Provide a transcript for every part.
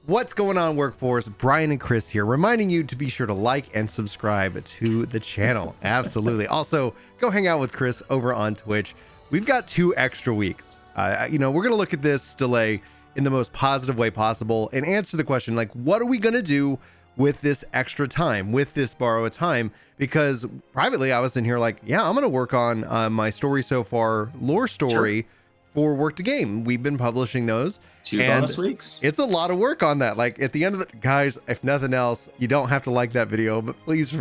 What's going on, workforce? Brian and Chris here, reminding you to be sure to like and subscribe to the channel. Absolutely. Also, go hang out with Chris over on Twitch. We've got 2 extra weeks. We're going to look at this delay in the most positive way possible and answer the question, like, what are we going to do with this extra time, with this borrowed time? Because privately, I was in here like, yeah, I'm going to work on my story so far, lore story. Sure. For Work to Game. We've been publishing those. 2 bonus weeks. It's a lot of work on that. Like at the end of the guys, if nothing else, you don't have to like that video, but please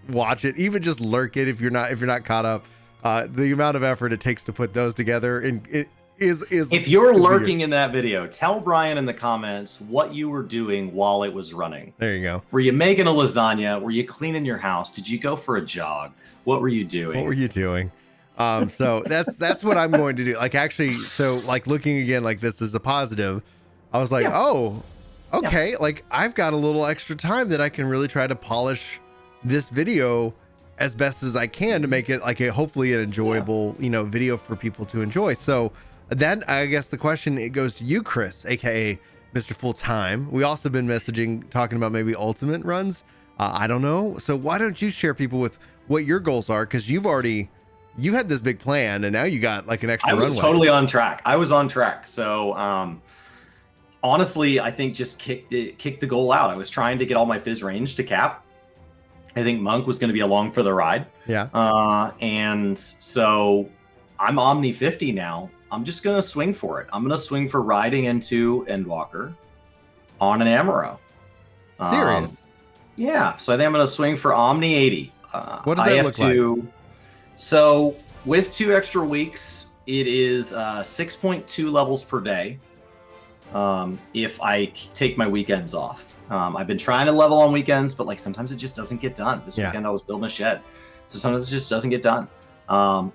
watch it. Even just lurk it if you're not caught up. The amount of effort it takes to put those together and it is if you're lurking in that video, tell Brian in the comments what you were doing while it was running. There you go. Were you making a lasagna? Were you cleaning your house? Did you go for a jog? What were you doing? What were you doing? So that's what I'm going to do. Like, actually, so like looking again, like this is a positive. I was like, yeah. Oh, okay. Yeah. Like I've got a little extra time that I can really try to polish this video as best as I can to make it like hopefully an enjoyable, video for people to enjoy. So then I guess the question, it goes to you, Chris, AKA Mr. Full Time. We also been messaging, talking about maybe ultimate runs. I don't know. So why don't you share people with what your goals are? Cause you had this big plan and now you got like an extra runway. I was totally on track. I was on track. So, honestly, I think just kick the goal out. I was trying to get all my Fizz range to cap. I think Monk was going to be along for the ride. Yeah. And so I'm Omni 50 now. I'm just going to swing for it. I'm going to swing for riding into Endwalker on an Amaro. Serious? Yeah. So I think I'm going to swing for Omni 80. What does that look like? So with 2 extra weeks, it is 6.2 levels per day. If I take my weekends off, I've been trying to level on weekends, but like sometimes it just doesn't get done. This weekend I was building a shed, so sometimes it just doesn't get done. So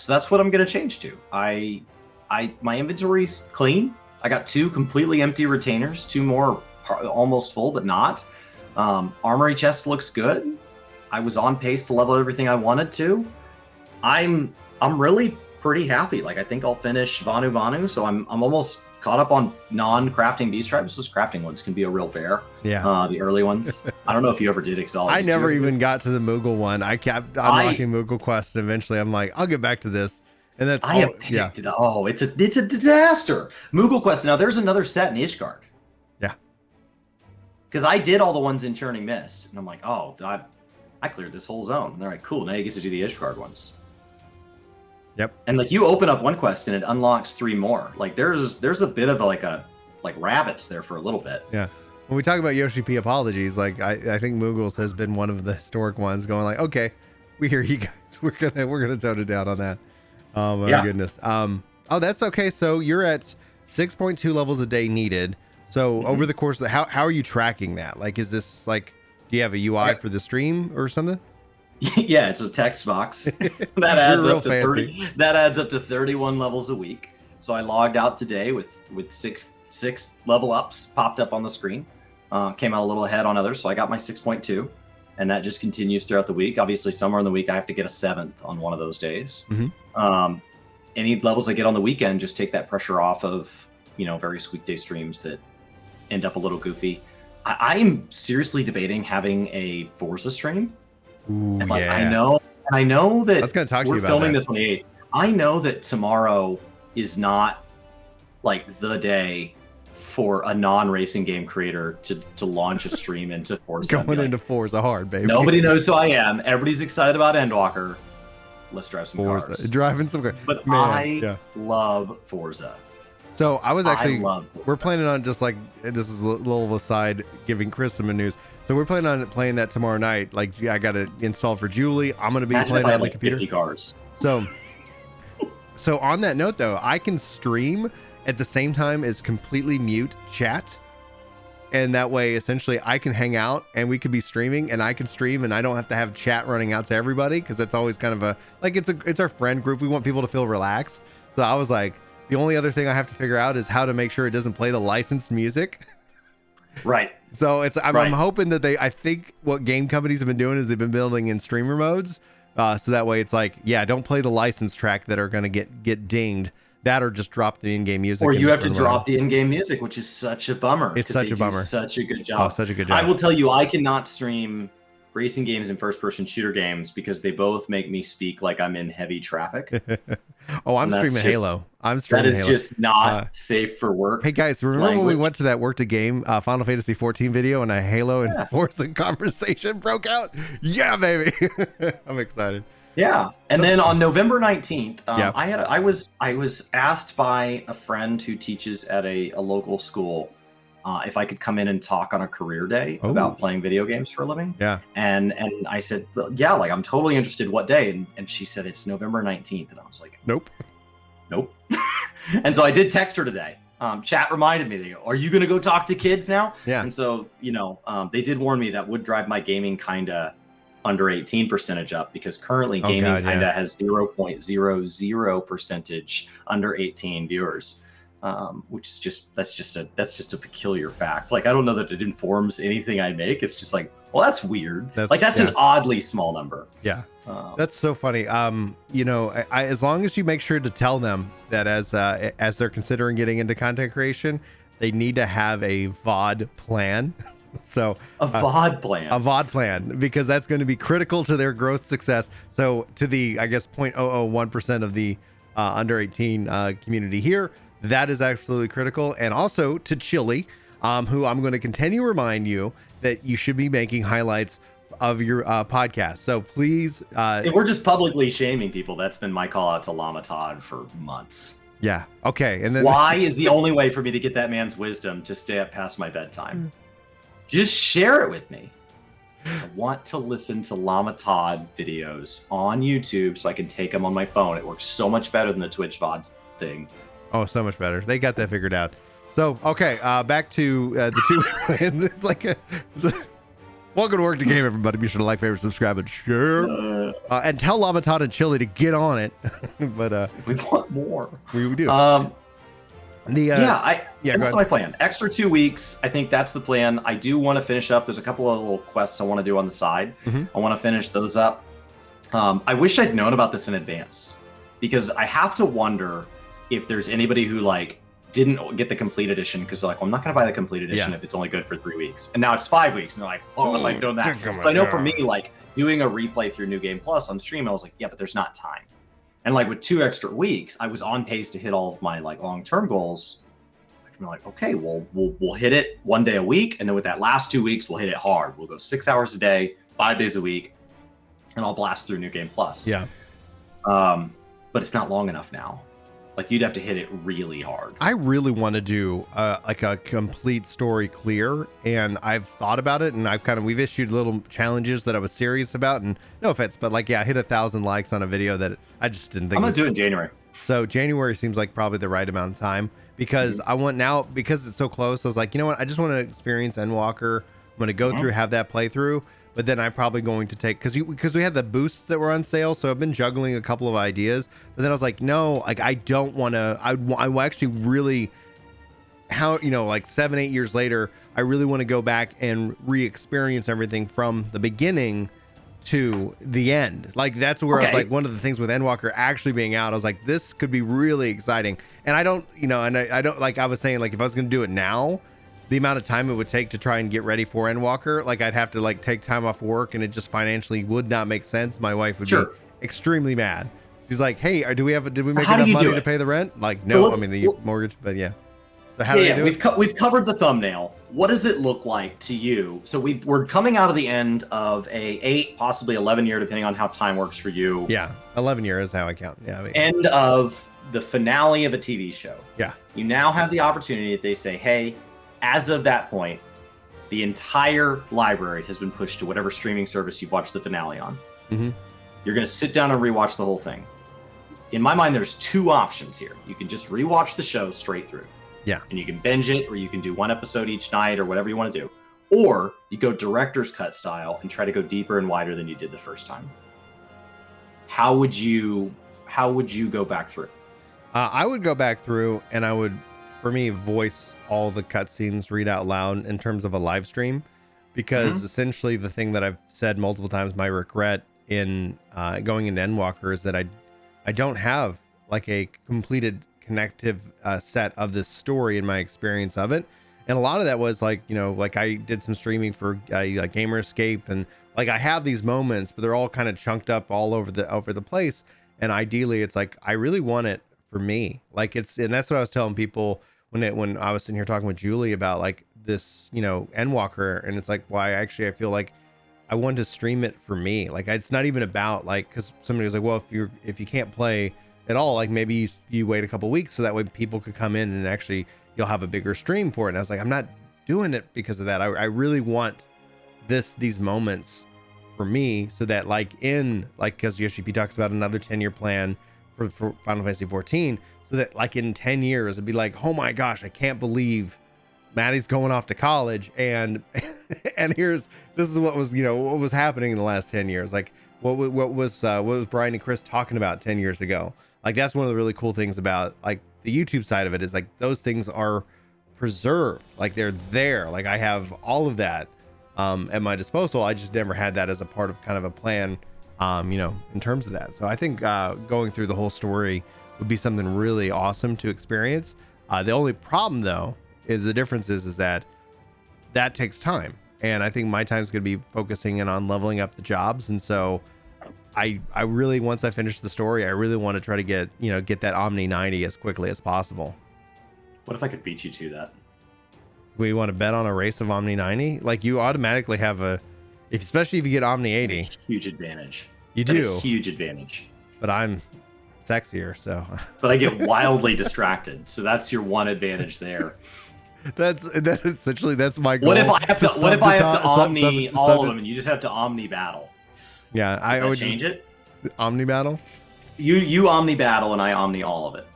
that's what I'm going to change to. My inventory's clean. I got 2 completely empty retainers, 2 more almost full, but not. Armory chest looks good. I was on pace to level everything I wanted to. I'm really pretty happy. Like I think I'll finish Vanu, so I'm almost caught up on non-crafting beast tribes. Those crafting ones can be a real bear. Yeah. The early ones. I don't know if you ever did Excel. I never even got to the Moogle one. I kept unlocking Moogle quest, and eventually I'm like, I'll get back to this. And that's it's a disaster. Moogle quest. Now there's another set in Ishgard. Yeah. Because I did all the ones in Churning Mist, and I'm like, oh, I cleared this whole zone. And they're like, cool. Now you get to do the Ishgard ones. Yep. And like you open up one quest and it unlocks 3 more. Like there's a bit of like rabbits there for a little bit. Yeah. When we talk about Yoshi P apologies, like I think Moogles has been one of the historic ones going like, okay, we hear you guys. We're gonna tone it down on that. Oh my goodness. Oh, that's okay. So you're at 6.2 levels a day needed. So over the course of how are you tracking that? Like, is this like, do you have a UI for the stream or something? Yeah, it's a text box that adds up to 30. That adds up to 31 levels a week. So I logged out today with six level ups popped up on the screen. Came out a little ahead on others, so I got my 6.2, and that just continues throughout the week. Obviously, somewhere in the week I have to get a 7th on one of those days. Any levels I get on the weekend just take that pressure off of various weekday streams that end up a little goofy. I'm seriously debating having a Forza stream. Ooh, and like, I know that I was gonna talk to you about filming that. this on the 8th. I know that tomorrow is not like the day for a non-racing game creator to launch a stream into Forza. Going into Forza hard, baby. Nobody knows who I am. Everybody's excited about Endwalker. Let's drive some Forza. cars. Driving some cars. But I love Forza. So I was actually, we're planning on just like, this is a little aside, giving Chris some news. So we're planning on playing that tomorrow night. Like I got it installed for Julie. I'm going to be playing it on the computer. 50 cars. So on that note though, I can stream at the same time as completely mute chat. And that way, essentially I can hang out and we could be streaming and I can stream and I don't have to have chat running out to everybody. Cause that's always kind of a, like, it's our friend group. We want people to feel relaxed. So I was like, the only other thing I have to figure out is how to make sure it doesn't play the licensed music. Right. So I'm hoping that I think what game companies have been doing is they've been building in streamer modes. So that way it's like, yeah, don't play the licensed track that are going to get dinged. That or just drop the in-game music. Or and you just have to run drop the in-game music, which is such a bummer. It's such a bummer. Such a good Oh, job. such a good job. I will tell you, I cannot stream racing games and first-person shooter games because they both make me speak like I'm in heavy traffic. Oh, I'm streaming Halo. I'm streaming That is Halo. just not safe for work. Hey guys, remember when we went to that Work to Game Final Fantasy XIV video and a Halo and Forza conversation broke out? Yeah, baby. I'm excited. Yeah, and then on November 19th, I was asked by a friend who teaches at a local school if I could come in and talk on a career day about playing video games for a living. Yeah, and I said, yeah, like I'm totally interested. What day? And she said it's November 19th, and I was like, nope. And so I did text her today. Chat reminded me, they go, are you going to go talk to kids now? Yeah. And so they did warn me that would drive my gaming kind of under 18 percentage up, because currently gaming kind of has 0.00 percentage under 18 viewers, which is that's just a peculiar fact. Like, I don't know that it informs anything I make. It's just like, well, that's weird. That's an oddly small number. Yeah. That's so funny. As long as you make sure to tell them that as they're considering getting into content creation, they need to have a VOD plan. So a VOD plan, because that's going to be critical to their growth success. So to the, I guess, 0.001% of the under 18 community here, that is absolutely critical. And also to Chili, who I'm going to continue to remind you that you should be making highlights of your podcast. So please, we're just publicly shaming people. That's been my call out to Llama Todd for months. Yeah. Okay. And then why is the only way for me to get that man's wisdom to stay up past my bedtime? Just share it with me. I want to listen to Llama Todd videos on YouTube so I can take them on my phone. It works so much better than the Twitch VOD thing. Oh, so much better. They got that figured out. So, okay, back to the two. It's like welcome to Work to Game, everybody. Be sure to like, favorite, subscribe, and share. And tell Llama Todd and Chili to get on it. But we want more. We do. That's my plan. Extra 2 weeks. I think that's the plan. I do want to finish up. There's a couple of little quests I want to do on the side. I want to finish those up. I wish I'd known about this in advance, because I have to wonder if there's anybody who didn't get the complete edition because they're like, well, I'm not going to buy the complete edition if it's only good for 3 weeks. And now it's 5 weeks. And they're like, oh, if I'd known that. So I know for me, doing a replay through New Game Plus on stream, I was like, yeah, but there's not time. And with 2 extra weeks, I was on pace to hit all of my long-term goals. I'm like, okay, well, we'll hit it 1 day a week, and then with that last 2 weeks, we'll hit it hard. We'll go 6 hours a day, 5 days a week, and I'll blast through New Game Plus. Yeah. But it's not long enough now. You'd have to hit it really hard. I really want to do a complete story clear, and I've thought about it, and we've issued little challenges that I was serious about, and no offense, but hit 1,000 likes on a video that I just didn't think. I'm gonna do it in January. So January seems like probably the right amount of time, because I want now, because it's so close. I was like, you know what? I just want to experience Endwalker. I'm going to go through, have that playthrough. But then I'm probably going to take, because we had the boosts that were on sale, so I've been juggling a couple of ideas. But then I was like, no, I don't want to. I actually really, 7-8 years later, I really want to go back and re-experience everything from the beginning to the end. That's where I was one of the things with Endwalker actually being out, I was like, this could be really exciting. And I don't, I don't, I was saying, if I was going to do it now, the amount of time it would take to try and get ready for Endwalker, I'd have to take time off work, and it just financially would not make sense. My wife would be extremely mad. She's like, hey, did we make enough money to pay the rent? No, the mortgage, but yeah. So how do they do it? We've covered the thumbnail. What does it look like to you? So we're coming out of the end of a 8, possibly 11 year, depending on how time works for you. Yeah, 11 years is how I count. Yeah. End of the finale of a TV show. Yeah. You now have the opportunity that they say, hey, as of that point, the entire library has been pushed to whatever streaming service you've watched the finale on. You're going to sit down and rewatch the whole thing. In my mind, there's 2 options here. You can just rewatch the show straight through. Yeah. And you can binge it, or you can do 1 episode each night, or whatever you want to do. Or you go director's cut style and try to go deeper and wider than you did the first time. How would you go back through? I would go back through, and I would, for me, voice all the cutscenes, read out loud in terms of a live stream, because essentially the thing that I've said multiple times, my regret in going into Endwalker, is that I don't have a completed connective set of this story and my experience of it. And a lot of that was like, you know, like I did some streaming for like Gamer Escape, and like I have these moments, but they're all kind of chunked up all over the place. And ideally, it's like I really want it for me. Like and that's what I was telling people when I was sitting here talking with Julie about like this, you know, Endwalker, and it's like, why actually I feel like I want to stream it for me. Like it's not even about like, because somebody was like, well, if you can't play at all, like maybe you wait a couple weeks so that way people could come in and actually you'll have a bigger stream for it. And I was like, I'm not doing it because of that. I really want these moments for me, so that because Yoshi P talks about another 10-year plan for Final Fantasy XIV, so that like in 10 years it'd be like, oh my gosh, I can't believe Maddie's going off to college, and this is what was happening in the last 10 years. Like what was Brian and Chris talking about 10 years ago? Like that's one of the really cool things about like the YouTube side of it, is like those things are preserved, like they're there. Like I have all of that at my disposal. I just never had that as a part of kind of a plan, in terms of that. So I think going through the whole story would be something really awesome to experience. The only problem though is the difference is that takes time, and I think my time is going to be focusing in on leveling up the jobs. And so I really, once I finish the story, I really want to try to get that Omni 90 as quickly as possible. What if I could beat you to that? We want to bet on a race of Omni 90? Like you automatically have especially if you get Omni 80. Huge advantage. You do. A huge advantage. But I'm sexier, so. But I get wildly distracted, so that's your one advantage there. That's essentially my goal. What if I have to Omni all of them, and you just have to Omni battle? Yeah, I would change it. Omni battle. You Omni battle, and I Omni all of it.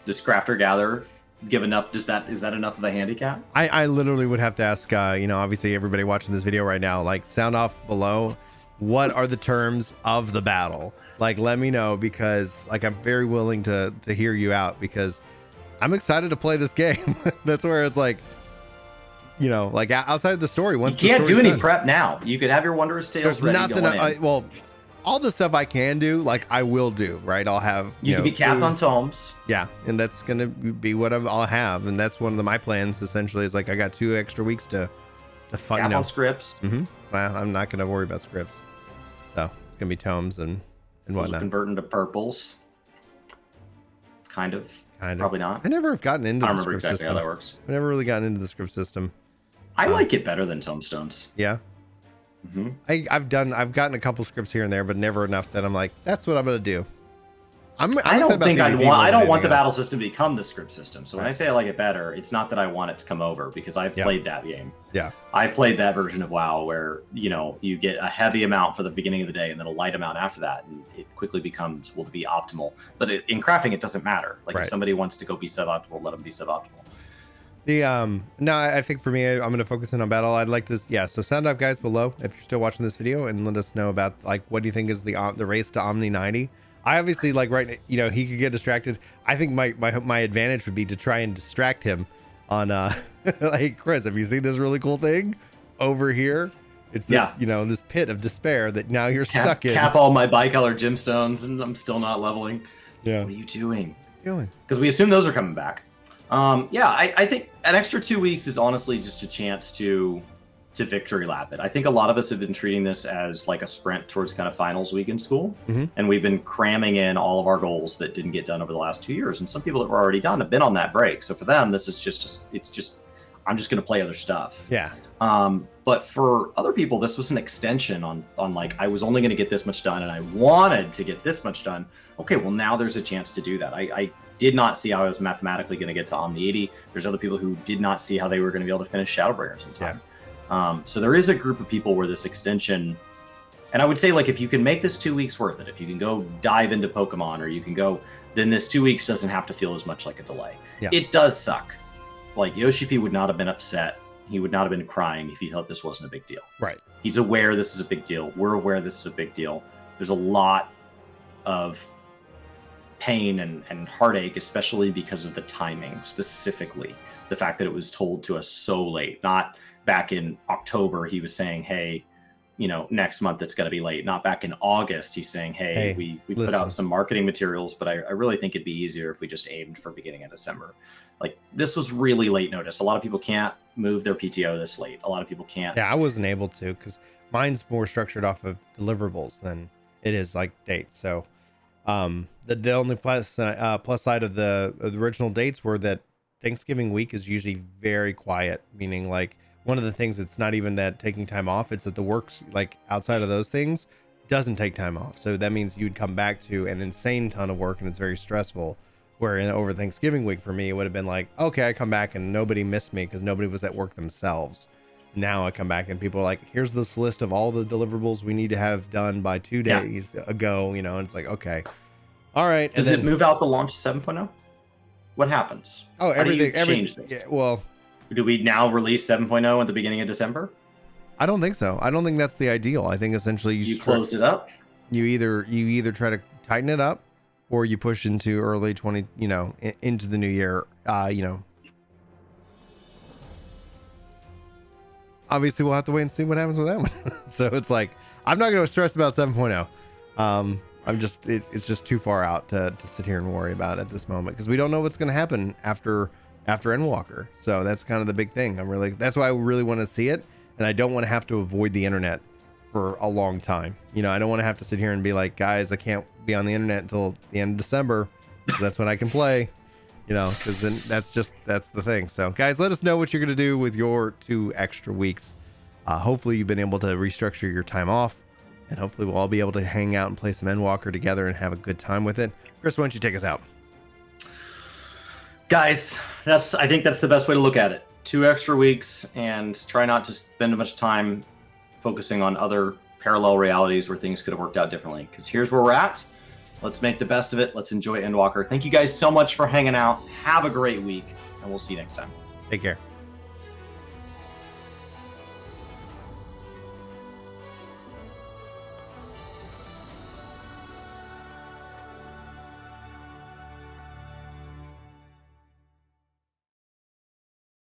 Does Crafter Gatherer give enough? Is that enough of a handicap? I literally would have to ask. Obviously everybody watching this video right now, like sound off below. What are the terms of the battle? Like, let me know, because like I'm very willing to hear you out, because I'm excited to play this game. That's where it's like, like outside of the story. Once you can't do any prep now. You could have your Wondrous Tales ready nothing. Well, all the stuff I can do, like I will do. Right, I'll have. You can be capped on tomes. Yeah, and that's gonna be what I'll have, and that's one of my plans. Essentially, is like I got 2 extra weeks to find. Cap on scripts. Mm-hmm. Well, I'm not gonna worry about scripts, so it's gonna be tomes and whatnot. Convert into purples. Kind of. Probably not. I never have gotten into. I don't remember exactly how that works. I've never really gotten into the script system. I like it better than tomestones. Yeah. Mm-hmm. I've gotten a couple scripts here and there, but never enough that I'm like, that's what I'm gonna do. I don't want the battle system to become the script system. So when I say I like it better, it's not that I want it to come over, because I've played that game. Yeah. I've played that version of WoW where, you get a heavy amount for the beginning of the day and then a light amount after that. And it quickly becomes, will be optimal. But in crafting, it doesn't matter. Like if somebody wants to go be suboptimal, let them be suboptimal. No, I think for me, I'm going to focus in on battle. I'd like to, so sound off guys below if you're still watching this video, and let us know about like, what do you think is the race to Omni 90? I obviously like he could get distracted. I think my advantage would be to try and distract him on like, Chris, have you seen this really cool thing over here? It's this, this pit of despair that now you're stuck in. Cap all my bicolor gemstones and I'm still not leveling. Yeah. What are you doing? Because we assume those are coming back. I think an extra 2 weeks is honestly just a chance to victory lap it. I think a lot of us have been treating this as like a sprint towards kind of finals week in school. Mm-hmm. And we've been cramming in all of our goals that didn't get done over the last 2 years. And some people that were already done have been on that break. So for them, this is just I'm just going to play other stuff. Yeah. But for other people, this was an extension on like, I was only going to get this much done and I wanted to get this much done. Okay, well now there's a chance to do that. I did not see how I was mathematically going to get to Omni 80. There's other people who did not see how they were going to be able to finish Shadowbringers in time. Yeah. So there is a group of people where this extension, and I would say like if you can make this 2 weeks worth it, if you can go dive into Pokemon, or you can go, then this 2 weeks doesn't have to feel as much like a delay. Yeah. It does suck. Like Yoshi P would not have been upset. He would not have been crying if he thought this wasn't a big deal. Right. He's aware this is a big deal. We're aware this is a big deal. There's a lot of pain and heartache, especially because of the timing, specifically the fact that it was told to us so late. Not back in October, he was saying, hey, next month it's going to be late. Not back in August. He's saying, hey, we put out some marketing materials, but I really think it'd be easier if we just aimed for beginning of December. Like, this was really late notice. A lot of people can't move their PTO this late. A lot of people can't. Yeah, I wasn't able to, because mine's more structured off of deliverables than it is like dates. So the only plus side of the original dates were that Thanksgiving week is usually very quiet, meaning like one of the things that's not even that taking time off, it's that the work's like outside of those things doesn't take time off. So that means you'd come back to an insane ton of work and it's very stressful. Where over Thanksgiving week for me, it would have been like, okay, I come back and nobody missed me because nobody was at work themselves. Now I come back and people are like, here's this list of all the deliverables we need to have done by 2 days ago, and it's like, okay, all right. Does it move out the launch of 7.0? What happens? Oh, everything. Yeah, well, do we now release 7.0 at the beginning of December? I don't think so. I don't think that's the ideal. I think essentially you close it up. You either try to tighten it up, or you push into early into the new year. Obviously we'll have to wait and see what happens with that one. So it's like, I'm not going to stress about 7.0. It's just too far out to sit here and worry about at this moment, because we don't know what's going to happen after Endwalker. So that's kind of the big thing. That's why I really want to see it. And I don't want to have to avoid the internet for a long time. I don't want to have to sit here and be like, guys, I can't be on the internet until the end of December, because that's when I can play, because then that's the thing. So guys, let us know what you're going to do with your 2 extra weeks. Hopefully you've been able to restructure your time off, and hopefully we'll all be able to hang out and play some Endwalker together and have a good time with it. Chris, why don't you take us out? Guys, I think that's the best way to look at it. 2 extra weeks, and try not to spend much time focusing on other parallel realities where things could have worked out differently, because here's where we're at. Let's make the best of it. Let's enjoy Endwalker. Thank you guys so much for hanging out. Have a great week, and we'll see you next time. Take care.